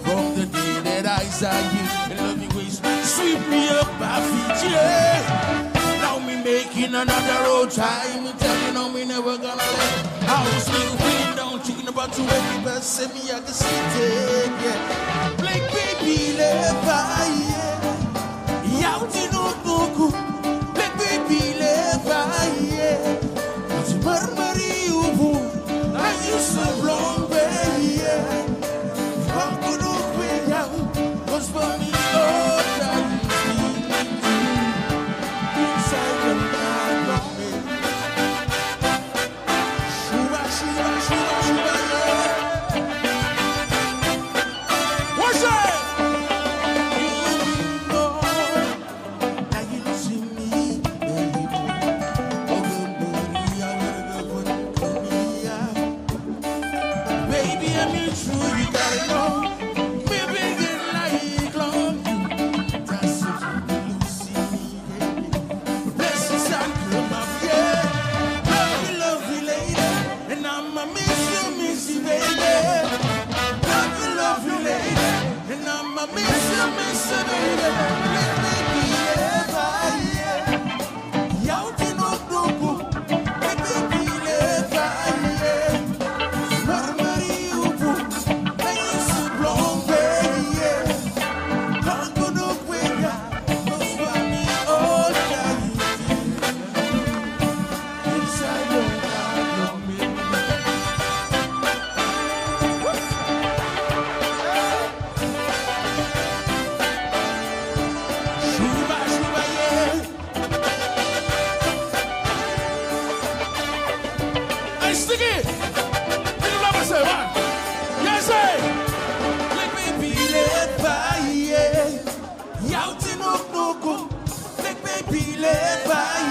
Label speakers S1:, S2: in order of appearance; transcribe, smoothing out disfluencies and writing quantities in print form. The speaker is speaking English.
S1: From the day that I saw you, and loving ways sweep me up my feet, yeah. Now me making another road time, telling on me never gonna let house me win down, chicken about you every bus, send me I can see it, yeah. Black baby, Lewa, yeah. Yauti no kuku, black baby, Lewa, yeah. It's murmury ubu, I used so long, baby, yeah. I'm gonna quit now, 'cause for me, all that you inside your mind, Shiva, Shiva, Shiva, Shiva, yeah. What's that? You know, now you see me, baby. Baby, I mean true, you gotta know. Me begin like long you. That's if you see me, baby. Blessings and come up, yeah. Love you, lady. And I'ma miss you, baby. Love you, lady. And I'ma miss you, baby. Baby, Lewa, yeah. Yauti no kuku. Baby, Lewa, yeah. Murmury ubu. I used to blow, baby, yeah. Can't go no way, yeah. 'Cause for me, all that you feel inside your heart, Shiva, Shiva, yeah. Hey, Sticky! Did you love me, say, man? Yes, say! Let me be led by, yeah. Yauti no kuku. Let me be led by,